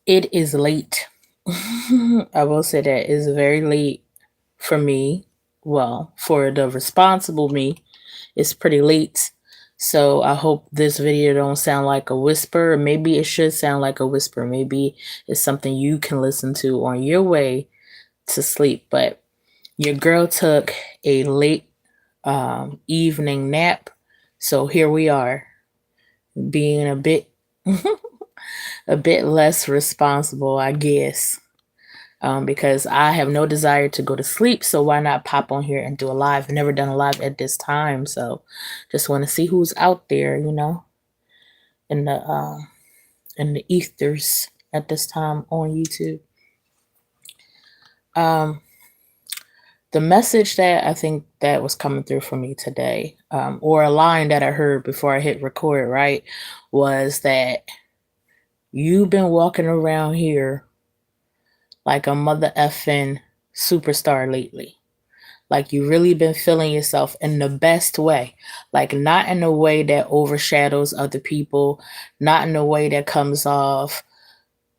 It is late. I will say that it's very late for me. Well, for the responsible me, it's pretty late. So I hope this video don't sound like a whisper. Maybe it should sound like a whisper. Maybe it's something you can listen to on your way to sleep. But your girl took a late evening nap. So here we are, being a bit a bit less responsible, I guess. Because I have no desire to go to sleep. So why not pop on here and do a live? I've never done a live at this time, so just want to see who's out there, in the ethers at this time on YouTube. The message that I think that was coming through for me today, or a line that I heard before I hit record, right, was that you've been walking around here like a mother effing superstar lately. Like you really been feeling yourself in the best way. Like not in a way that overshadows other people, not in a way that comes off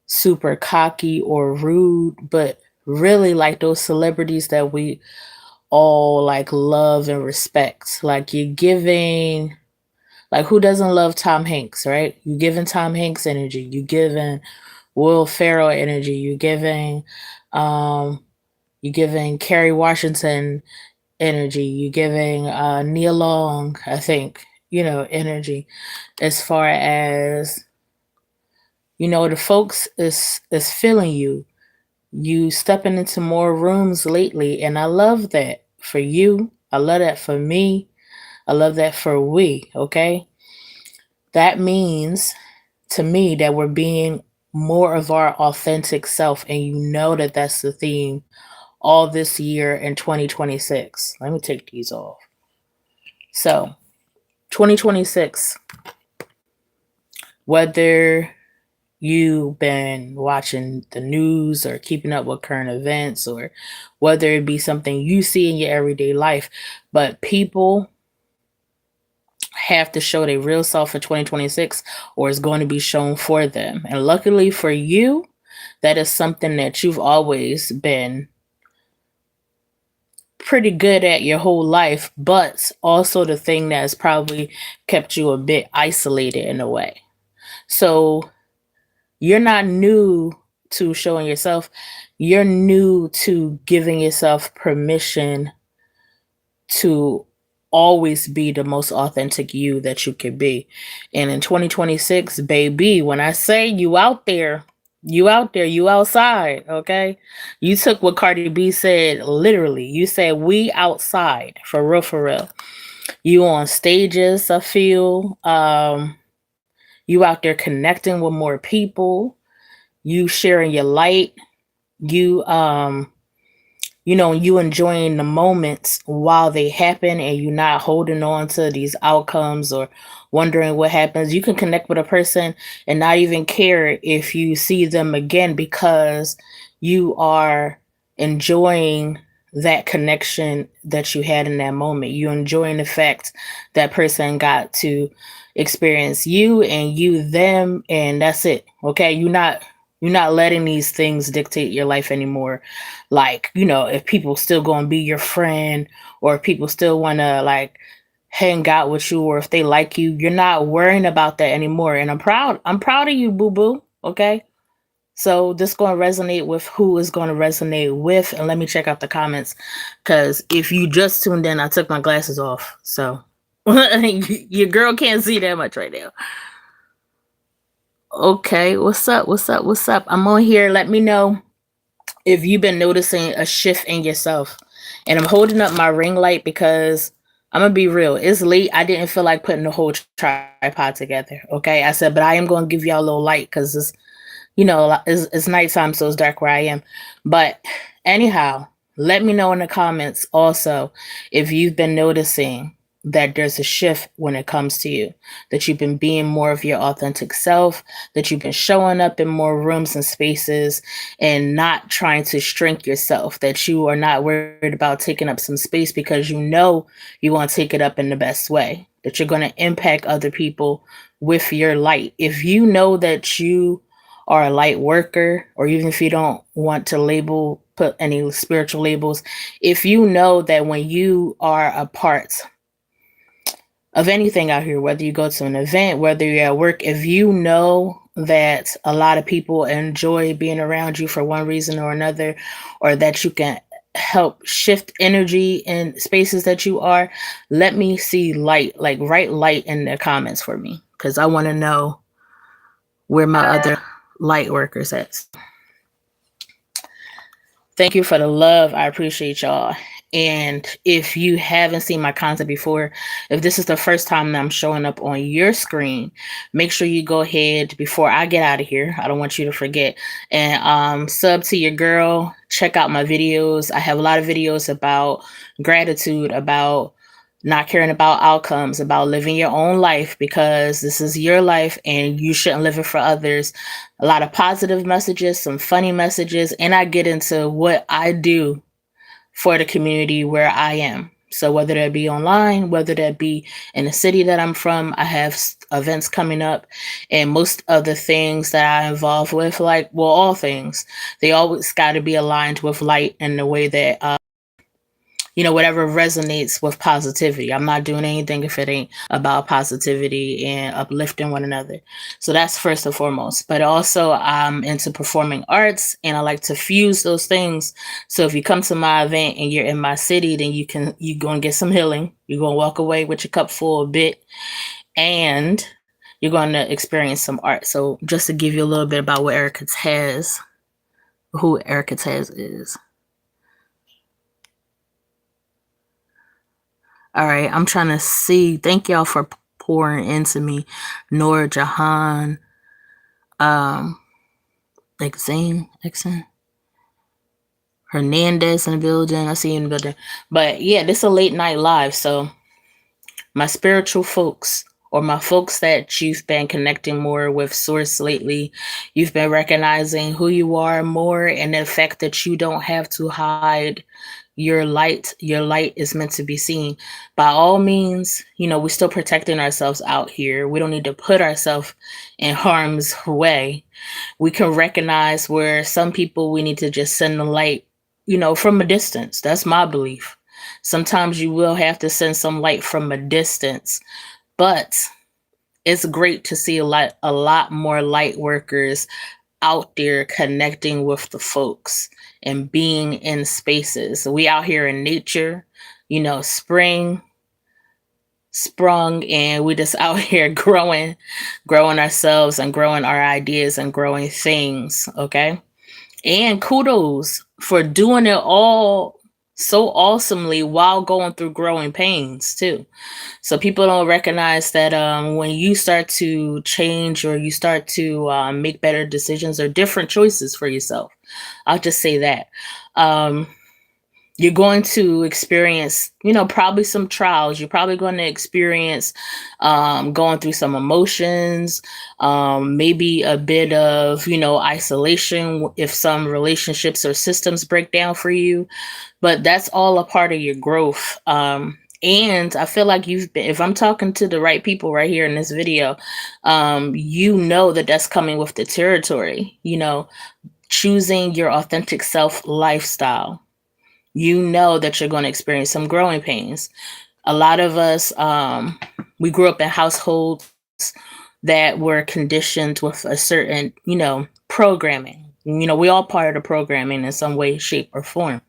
super cocky or rude, but really like those celebrities that we all like love and respect. Like you're giving, like who doesn't love Tom Hanks, right? You giving Tom Hanks energy. You giving Will Ferrell energy. You giving Kerry Washington energy. You giving Neil Long, I think, energy. As far as the folks is feeling you. You stepping into more rooms lately, and I love that for you. I love that for me. I love that for we. Okay, that means to me that we're being more of our authentic self, and that that's the theme all this year in 2026. Let me take these off. So 2026, whether you've been watching the news or keeping up with current events, or whether it be something you see in your everyday life, but people have to show their real self for 2026, or it's going to be shown for them. And luckily for you, that is something that you've always been pretty good at your whole life, but also the thing that has probably kept you a bit isolated in a way. So you're not new to showing yourself. You're new to giving yourself permission to always be the most authentic you that you could be. And in 2026, baby, when I say you out there, you outside, okay? You took what Cardi B said literally. You said we outside, for real, for real. You on stages, I feel. You out there connecting with more people. You sharing your light. You you enjoying the moments while they happen, and you're not holding on to these outcomes or wondering what happens. You can connect with a person and not even care if you see them again, because you are enjoying that connection that you had in that moment. You're enjoying the fact that person got to experience you and you them, and that's it. Okay, you're not letting these things dictate your life anymore. Like, if people still going to be your friend, or if people still want to like hang out with you, or if they like you, you're not worrying about that anymore. And I'm proud of you, boo boo. Okay. So this going to resonate with who is going to resonate with. And let me check out the comments, because if you just tuned in, I took my glasses off. So your girl can't see that much right now. Okay, what's up? I'm on here. Let me know if you've been noticing a shift in yourself. And I'm holding up my ring light because I'm going to be real. It's late. I didn't feel like putting the whole tripod together. Okay, I said, but I am going to give y'all a little light because it's nighttime, so it's dark where I am. But anyhow, let me know in the comments also if you've been noticing that there's a shift when it comes to you, that you've been being more of your authentic self, that you've been showing up in more rooms and spaces and not trying to shrink yourself, that you are not worried about taking up some space because you want to take it up in the best way, that you're going to impact other people with your light. If you know that you are a light worker, or even if you don't want to put any spiritual labels, if you know that when you are a part of anything out here, whether you go to an event, whether you're at work, if you know that a lot of people enjoy being around you for one reason or another, or that you can help shift energy in spaces that you are, let me see light, like write light in the comments for me, because I want to know where my other light workers at. Thank you for the love. I appreciate y'all. And if you haven't seen my content before, if this is the first time that I'm showing up on your screen, make sure you go ahead before I get out of here. I don't want you to forget. And sub to your girl. Check out my videos. I have a lot of videos about gratitude, about not caring about outcomes, about living your own life, because this is your life and you shouldn't live it for others. A lot of positive messages, some funny messages, and I get into what I do for the community where I am. So whether that be online, whether that be in the city that I'm from, I have events coming up, and most of the things that I involve with, like, well, all things, they always got to be aligned with light in the way that whatever resonates with positivity. I'm not doing anything if it ain't about positivity and uplifting one another. So that's first and foremost. But also I'm into performing arts, and I like to fuse those things. So if you come to my event and you're in my city, then you're going to get some healing. You're going to walk away with your cup full a bit, and you're going to experience some art. So just to give you a little bit about what Erica Taz, who Erica Taz is. All right, I'm trying to see. Thank y'all for pouring into me. Nora Jahan, Exane, Hernandez in the building. I see you in the building. But yeah, this is a late night live. So my spiritual folks, or my folks that you've been connecting more with Source lately, you've been recognizing who you are more, and the fact that you don't have to hide your light. Your light is meant to be seen. By all means, we're still protecting ourselves out here. We don't need to put ourselves in harm's way. We can recognize where some people, we need to just send the light, from a distance. That's my belief. Sometimes you will have to send some light from a distance, but it's great to see a lot more light workers out there connecting with the folks and being in spaces. We out here in nature, spring sprung, and we just out here growing ourselves and growing our ideas and growing things. Okay. And kudos for doing it all so awesomely while going through growing pains too. So people don't recognize that when you start to change, or you start to make better decisions or different choices for yourself, I'll just say that you're going to experience, probably some trials. You're probably going to experience going through some emotions, maybe a bit of, isolation if some relationships or systems break down for you. But that's all a part of your growth. And I feel like if I'm talking to the right people right here in this video, that's coming with the territory, choosing your authentic self lifestyle. That you're going to experience some growing pains. A lot of us, we grew up in households that were conditioned with a certain, programming. We all part of the programming in some way, shape, or form.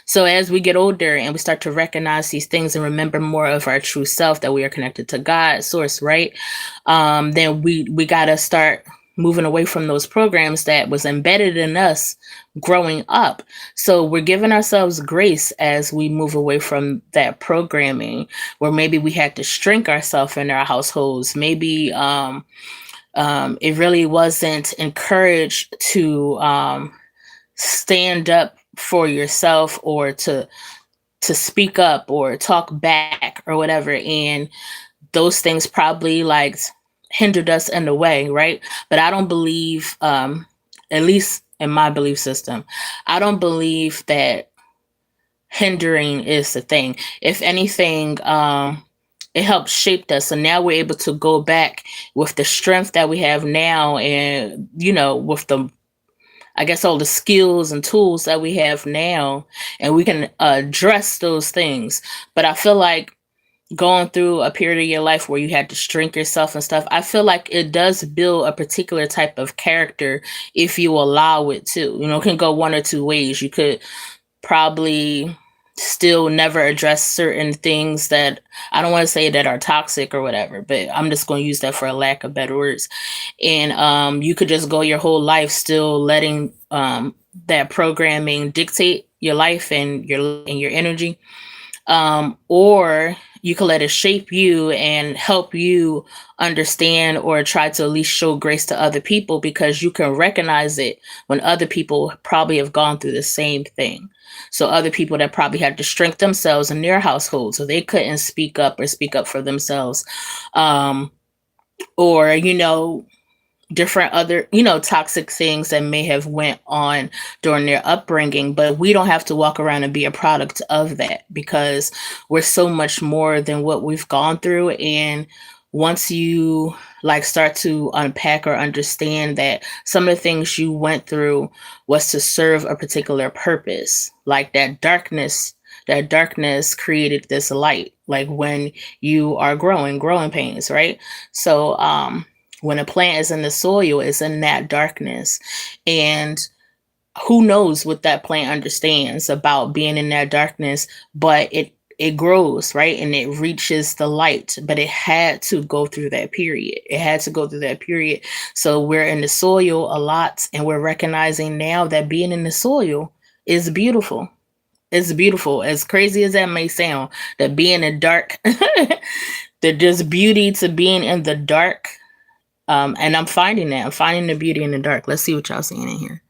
So as we get older and we start to recognize these things and remember more of our true self, that we are connected to God, source, right? Then we got to start moving away from those programs that was embedded in us growing up. So we're giving ourselves grace as we move away from that programming, where maybe we had to shrink ourselves in our households. Maybe it really wasn't encouraged to stand up for yourself, or to speak up or talk back or whatever. And those things probably hindered us in a way, right? But I don't believe, at least in my belief system, I don't believe that hindering is the thing. If anything, it helped shape us. So now we're able to go back with the strength that we have now, and with the, I guess, all the skills and tools that we have now, and we can address those things. But I feel like going through a period of your life where you had to shrink yourself and stuff, I feel like it does build a particular type of character if you allow it to. It can go one or two ways. You could probably still never address certain things that, I don't want to say that are toxic or whatever, but I'm just going to use that for a lack of better words. And you could just go your whole life still letting that programming dictate your life and your energy, or you can let it shape you and help you understand, or try to at least show grace to other people, because you can recognize it when other people probably have gone through the same thing. So other people that probably had to shrink themselves in their household, so they couldn't speak up or speak up for themselves, um, or different other toxic things that may have went on during their upbringing. But we don't have to walk around and be a product of that, because we're so much more than what we've gone through. And once you start to unpack or understand that some of the things you went through was to serve a particular purpose, like that darkness created this light, like when you are growing pains, right? So when a plant is in the soil, it's in that darkness. And who knows what that plant understands about being in that darkness, but it grows, right? And it reaches the light, but it had to go through that period. So we're in the soil a lot, and we're recognizing now that being in the soil is beautiful. It's beautiful. As crazy as that may sound, that being in dark, there's beauty to being in the dark. And I'm finding that. I'm finding the beauty in the dark. Let's see what y'all seeing in here.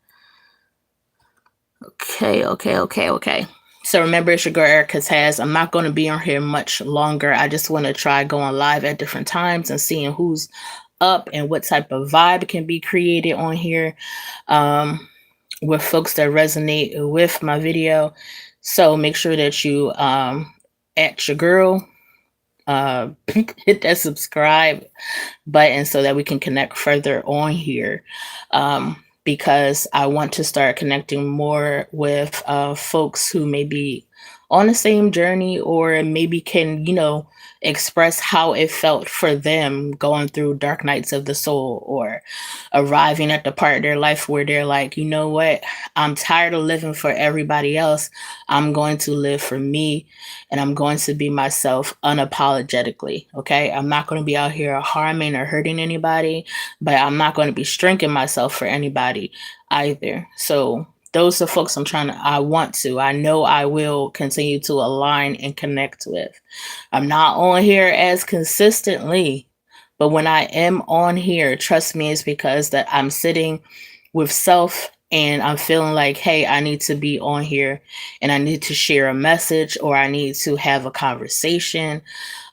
Okay. So remember, it's your girl Erica Taz. I'm not going to be on here much longer. I just want to try going live at different times and seeing who's up and what type of vibe can be created on here, with folks that resonate with my video. So make sure that you at your girl, hit that subscribe button so that we can connect further on here, because I want to start connecting more with folks who may be on the same journey, or maybe can express how it felt for them going through dark nights of the soul, or arriving at the part of their life where they're like, you know what, I'm tired of living for everybody else. I'm going to live for me, and I'm going to be myself unapologetically. Okay. I'm not going to be out here harming or hurting anybody, but I'm not going to be shrinking myself for anybody either. So those are folks I know I will continue to align and connect with. I'm not on here as consistently, but when I am on here, trust me, it's because that I'm sitting with self, and I'm feeling like, hey, I need to be on here, and I need to share a message, or I need to have a conversation.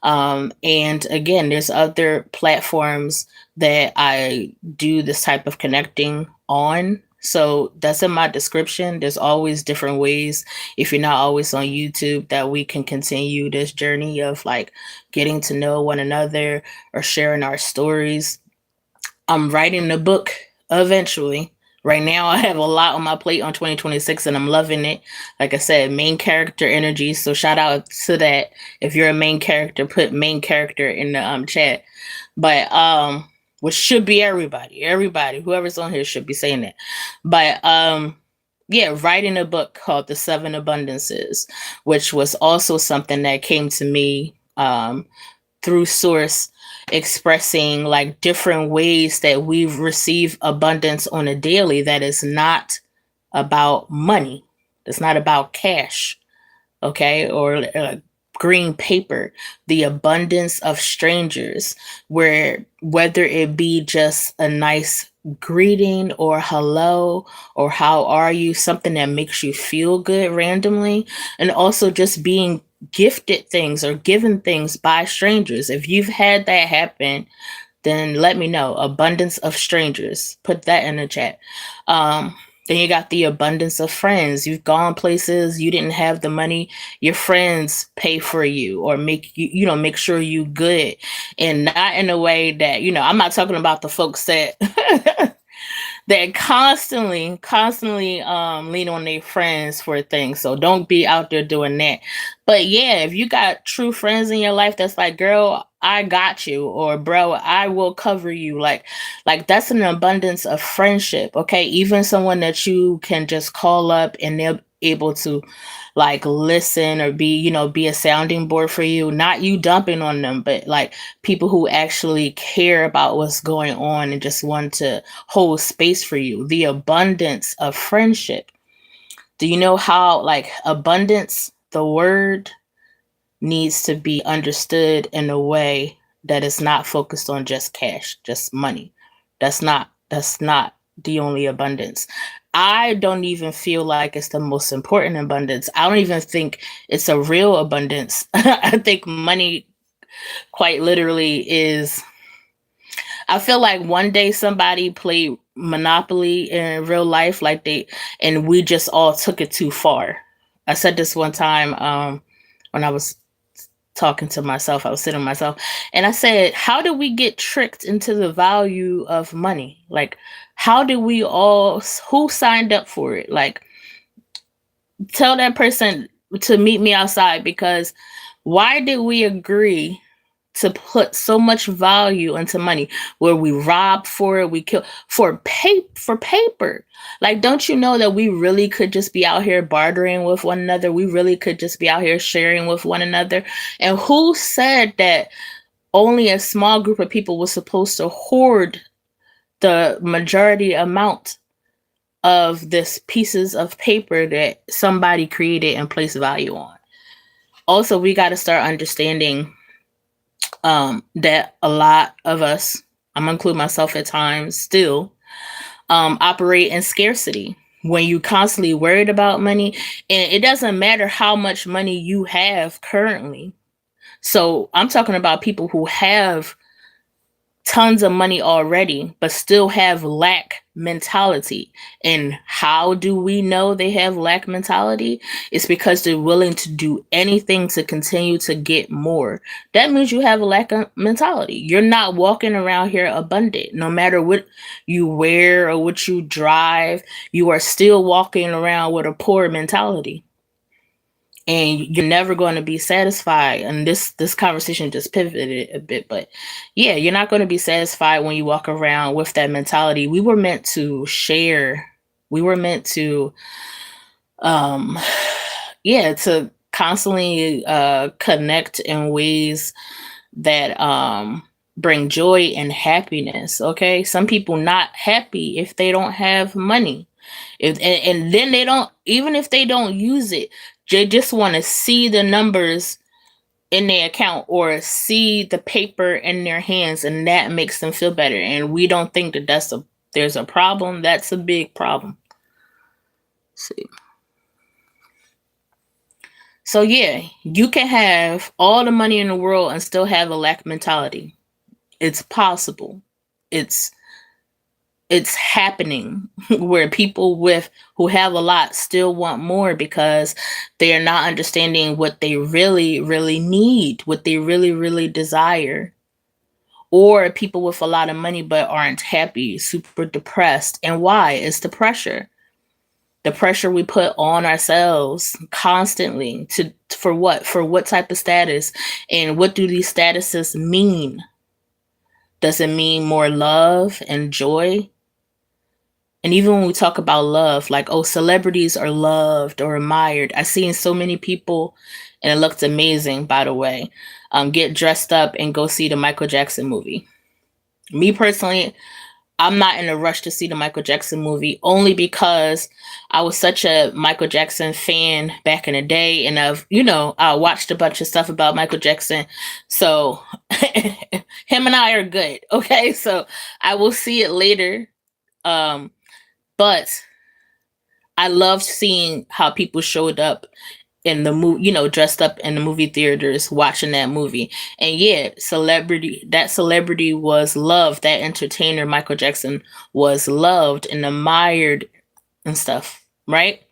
And again, there's other platforms that I do this type of connecting on. So that's in my description. There's always different ways, if you're not always on YouTube, that we can continue this journey of getting to know one another or sharing our stories. I'm writing a book eventually. Right now, I have a lot on my plate on 2026, and I'm loving it. Like I said, main character energy. So shout out to that. If you're a main character, put main character in the chat. But which should be everybody. Everybody, whoever's on here should be saying that. But yeah, writing a book called The Seven Abundances, which was also something that came to me through Source, expressing different ways that we receive abundance on a daily that is not about money. It's not about cash, okay, or green paper. The abundance of strangers, where whether it be just a nice greeting, or hello, or how are you, something that makes you feel good randomly, and also just being gifted things or given things by strangers. If you've had that happen, then let me know. Abundance of strangers. Put that in the chat. Then you got the abundance of friends. You've gone places you didn't have the money. Your friends pay for you or make you, make sure you good. And not in a way that, I'm not talking about the folks that that constantly lean on their friends for things. So don't be out there doing that. But yeah, if you got true friends in your life that's like, girl, I got you, or bro, I will cover you. Like that's an abundance of friendship. Okay. Even someone that you can just call up and they're able to like listen or be a sounding board for you. Not you dumping on them, but like people who actually care about what's going on and just want to hold space for you. The abundance of friendship. Do you know how, like, abundance, the word needs to be understood in a way that is not focused on just cash, just money. That's not the only abundance. I don't even feel like it's the most important abundance. I don't even think it's a real abundance. I think money quite literally is. I feel like one day somebody played Monopoly in real life, and we just all took it too far. I said this one time when I was talking to myself, I was sitting with myself, and I said, how did we get tricked into the value of money? Like, how did who signed up for it? Like, tell that person to meet me outside, because why did we agree to put so much value into money, where we rob for it, we kill for paper? Like, don't you know that we really could just be out here bartering with one another? We really could just be out here sharing with one another. And who said that only a small group of people was supposed to hoard the majority amount of this pieces of paper that somebody created and placed value on? Also, we got to start understanding that a lot of us, I'm gonna include myself at times still, operate in scarcity. When you constantly worried about money, and it doesn't matter how much money you have currently. So I'm talking about people who have tons of money already, but still have lack mentality. And how do we know they have lack mentality? It's because they're willing to do anything to continue to get more. That means you have a lack of mentality. You're not walking around here abundant. No matter what you wear or what you drive, you are still walking around with a poor mentality, and you're never going to be satisfied. And this conversation just pivoted a bit, but yeah, you're not going to be satisfied when you walk around with that mentality. We were meant to share. We were meant to um yeah, to constantly connect in ways that bring joy and happiness. Okay, some people not happy if they don't have money. And then they don't, even if they don't use it, they just want to see the numbers in their account or see the paper in their hands, and that makes them feel better. And we don't think that there's a problem. That's a big problem. Let's see. So yeah, you can have all the money in the world and still have a lack mentality. It's possible. It's it's happening where people with who have a lot still want more because they are not understanding what they really really need, what they really really desire. Or people with a lot of money but aren't happy, super depressed. And why? It's the pressure. The pressure we put on ourselves constantly to for what? For what type of status? And what do these statuses mean? Does it mean more love and joy? And even when we talk about love, like, oh, celebrities are loved or admired. I've seen so many people, and it looked amazing, by the way, get dressed up and go see the Michael Jackson movie. Me personally, I'm not in a rush to see the Michael Jackson movie, only because I was such a Michael Jackson fan back in the day. And I watched a bunch of stuff about Michael Jackson. So him and I are good. Okay. So I will see it later. But I loved seeing how people showed up in the movie, dressed up in the movie theaters watching that movie. And yeah, celebrity was loved. That entertainer, Michael Jackson, was loved and admired and stuff, right?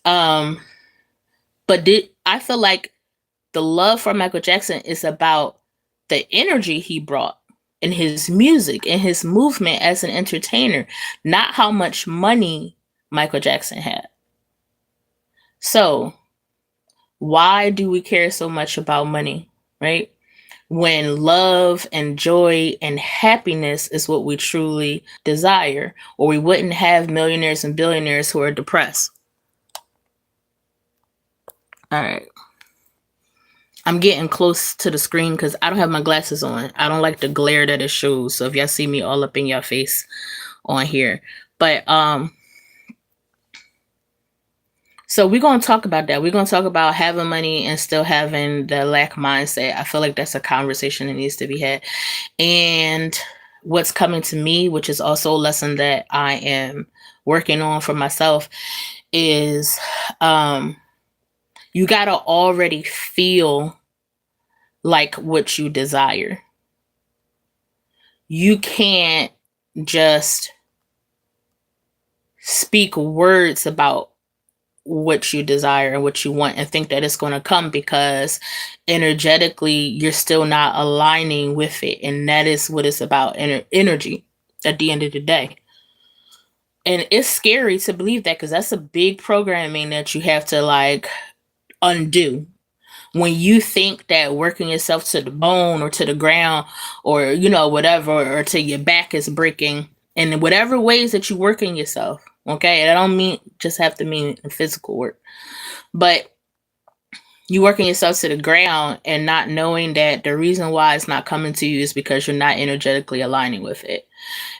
Um, but I feel like the love for Michael Jackson is about the energy he brought in his music and his movement as an entertainer, not how much money Michael Jackson had. So, why do we care so much about money, right? When love and joy and happiness is what we truly desire, or we wouldn't have millionaires and billionaires who are depressed. All right. I'm getting close to the screen because I don't have my glasses on. I don't like the glare that it shows. So if y'all see me all up in your face on here. But so we're gonna talk about that. We're gonna talk about having money and still having the lack mindset. I feel like that's a conversation that needs to be had. And what's coming to me, which is also a lesson that I am working on for myself, is you gotta already feel like what you desire. You can't just speak words about what you desire and what you want and think that it's going to come, because energetically you're still not aligning with it. And that is what it's about, energy at the end of the day. And it's scary to believe that, because that's a big programming that you have to like undo. When you think that working yourself to the bone or to the ground, or whatever, or to your back is breaking, in whatever ways that you working yourself, okay, I don't mean just have to mean physical work, but you working yourself to the ground and not knowing that the reason why it's not coming to you is because you're not energetically aligning with it.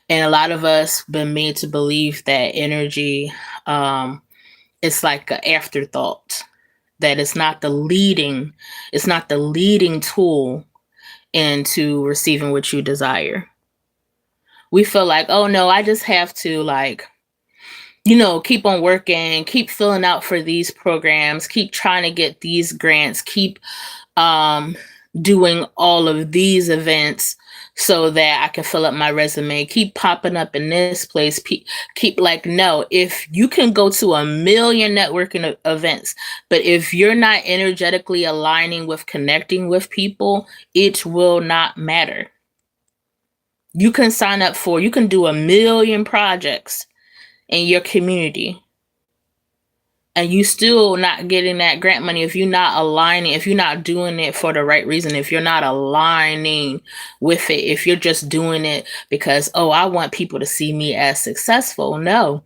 And a lot of us been made to believe that energy it's like an afterthought, that it's not the leading tool into receiving what you desire. We feel like, oh no, I just have to like, keep on working, keep filling out for these programs, keep trying to get these grants, keep doing all of these events so that I can fill up my resume, keep popping up in this place, keep like, no, if you can go to a million networking events, but if you're not energetically aligning with connecting with people, it will not matter. You can you can do a million projects in your community, and you still not getting that grant money if you're not aligning, if you're not doing it for the right reason, if you're not aligning with it, if you're just doing it because, oh, I want people to see me as successful. No,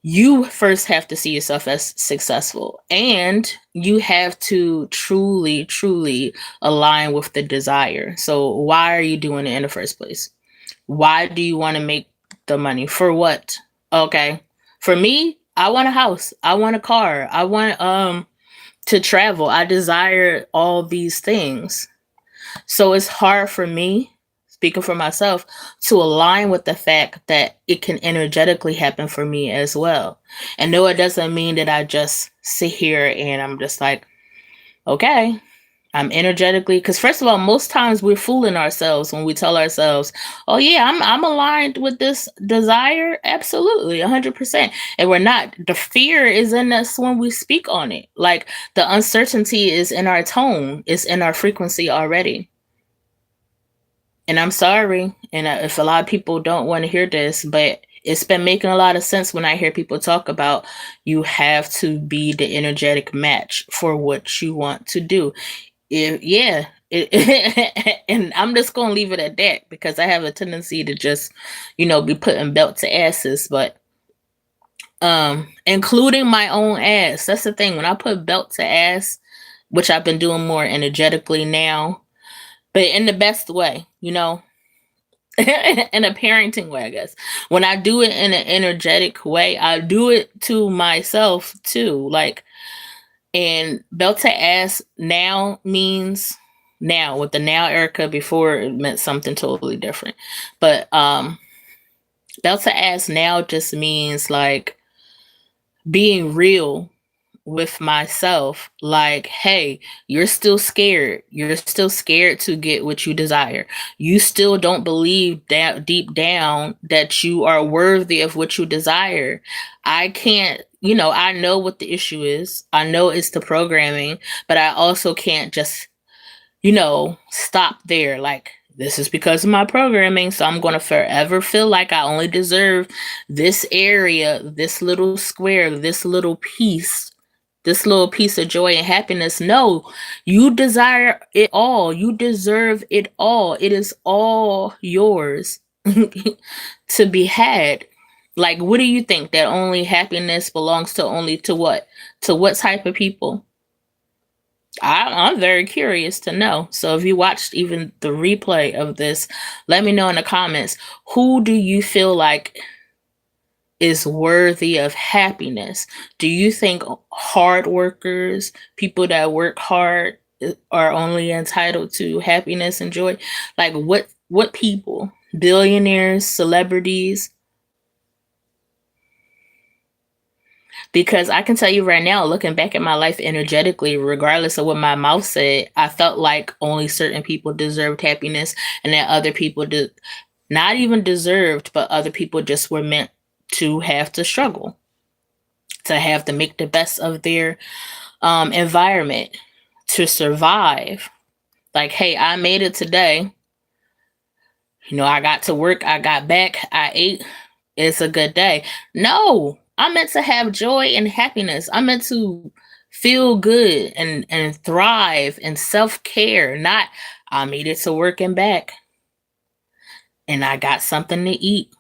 you first have to see yourself as successful, and you have to truly, truly align with the desire. So why are you doing it in the first place? Why do you want to make the money? For what? Okay. For me, I want a house. I want a car. I want to travel. I desire all these things. So it's hard for me, speaking for myself, to align with the fact that it can energetically happen for me as well. And no, it doesn't mean that I just sit here and I'm just like, okay, I'm energetically, because first of all, most times we're fooling ourselves when we tell ourselves, oh yeah, I'm aligned with this desire. Absolutely, 100%. And we're not. The fear is in us when we speak on it. Like the uncertainty is in our tone, it's in our frequency already. And I'm sorry, and if a lot of people don't want to hear this, but it's been making a lot of sense when I hear people talk about you have to be the energetic match for what you want to do. And I'm just gonna leave it at that, because I have a tendency to just, be putting belt to asses, but including my own ass. That's the thing. When I put belt to ass, which I've been doing more energetically now, but in the best way, in a parenting way, I guess. When I do it in an energetic way, I do it to myself too. Like, and belt to ass now means now, with the now Erica, before it meant something totally different. But belt to ass now just means like being real with myself, like, hey, you're still scared. You're still scared to get what you desire. You still don't believe that deep down that you are worthy of what you desire. I can't, I know what the issue is. I know it's the programming, but I also can't just stop there. Like, this is because of my programming, so I'm going to forever feel like I only deserve this area, this little square, this little piece of joy and happiness. No, you desire it all. You deserve it all. It is all yours to be had. Like, what do you think? That only happiness belongs to only to what? To what type of people? I'm very curious to know. So if you watched even the replay of this, let me know in the comments. Who do you feel like is worthy of happiness? Do you think hard workers, people that work hard, are only entitled to happiness and joy? Like, what people? Billionaires, celebrities? Because I can tell you right now, looking back at my life energetically, regardless of what my mouth said, I felt like only certain people deserved happiness, and that other people did not even deserved, but other people just were meant to have to struggle, to have to make the best of their environment, to survive. Like, hey, I made it today. I got to work, I got back, I ate. It's a good day. No, I'm meant to have joy and happiness. I'm meant to feel good and thrive and self-care. Not, I made it to work and back and I got something to eat.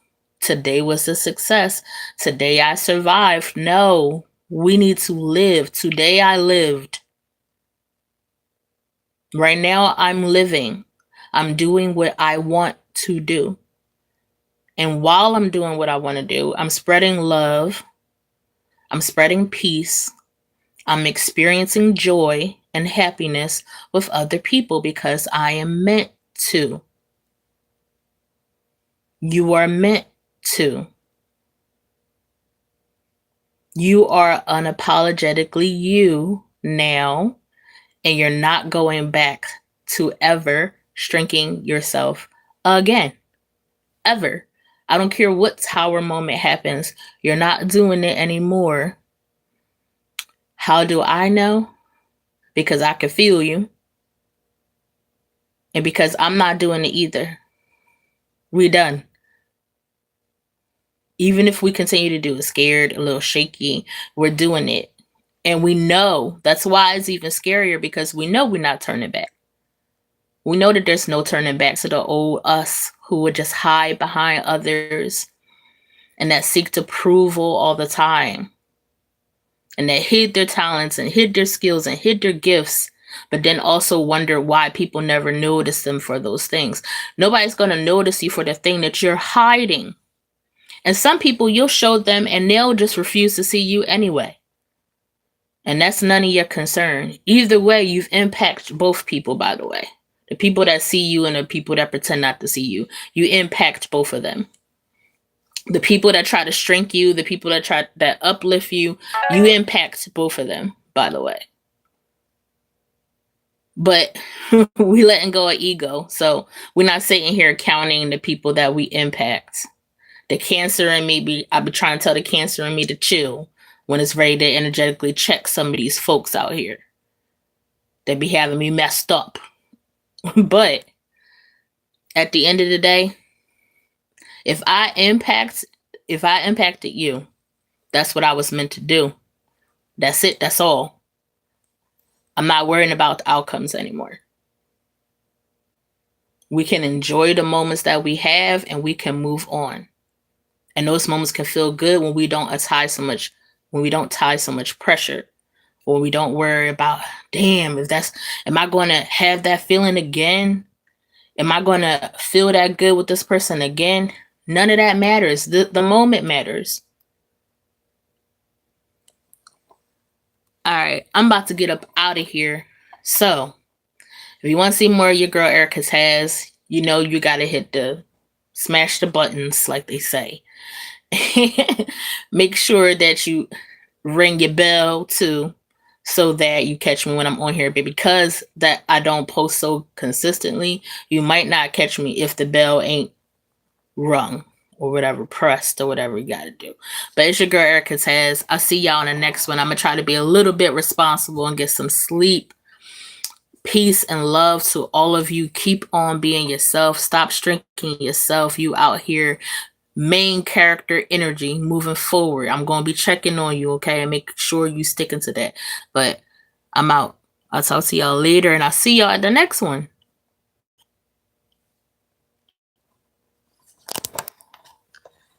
Today was a success. Today I survived. No, we need to live. Today I lived. Right now I'm living. I'm doing what I want to do. And while I'm doing what I want to do, I'm spreading love. I'm spreading peace. I'm experiencing joy and happiness with other people because I am meant to. You are meant to. You are unapologetically you now, and you're not going back to ever shrinking yourself again. Ever. I don't care what tower moment happens. You're not doing it anymore. How do I know? Because I can feel you. And because I'm not doing it either. We done. Even if we continue to do it scared, a little shaky, we're doing it. And we know. That's why it's even scarier, because we know we're not turning back. We know that there's no turning back to the old us who would just hide behind others and that seek approval all the time. And that hid their talents and hid their skills and hid their gifts, but then also wonder why people never notice them for those things. Nobody's going to notice you for the thing that you're hiding. And some people, you'll show them and they'll just refuse to see you anyway. And that's none of your concern. Either way, you've impacted both people, by the way. The people that see you and the people that pretend not to see you. You impact both of them. The people that try to shrink you, the people that uplift you, you impact both of them, by the way. But we letting go of ego. So we're not sitting here counting the people that we impact. The cancer in me, I be trying to tell the cancer in me to chill when it's ready to energetically check some of these folks out here. They be having me messed up. But at the end of the day, if I impacted you, that's what I was meant to do. That's it. That's all. I'm not worrying about the outcomes anymore. We can enjoy the moments that we have and we can move on. And those moments can feel good when we don't tie so much pressure, or we don't worry about, damn, am I going to have that feeling again? Am I going to feel that good with this person again? None of that matters. The moment matters. All right, I'm about to get up out of here. So if you want to see more of your girl Erica's has, you got to smash the buttons, like they say. Make sure that you ring your bell too, so that you catch me when I'm on here. But because that I don't post so consistently, you might not catch me if the bell ain't rung or whatever, pressed or whatever you got to do. But it's your girl Erica Taz. I'll see y'all in the next one. I'm gonna try to be a little bit responsible and get some sleep. Peace and love to all of you. Keep on being yourself. Stop shrinking yourself. You out here main character energy moving forward. I'm going to be checking on you, okay, and make sure you sticking to that. But I'm out. I'll talk to y'all later, and I'll see y'all at the next one.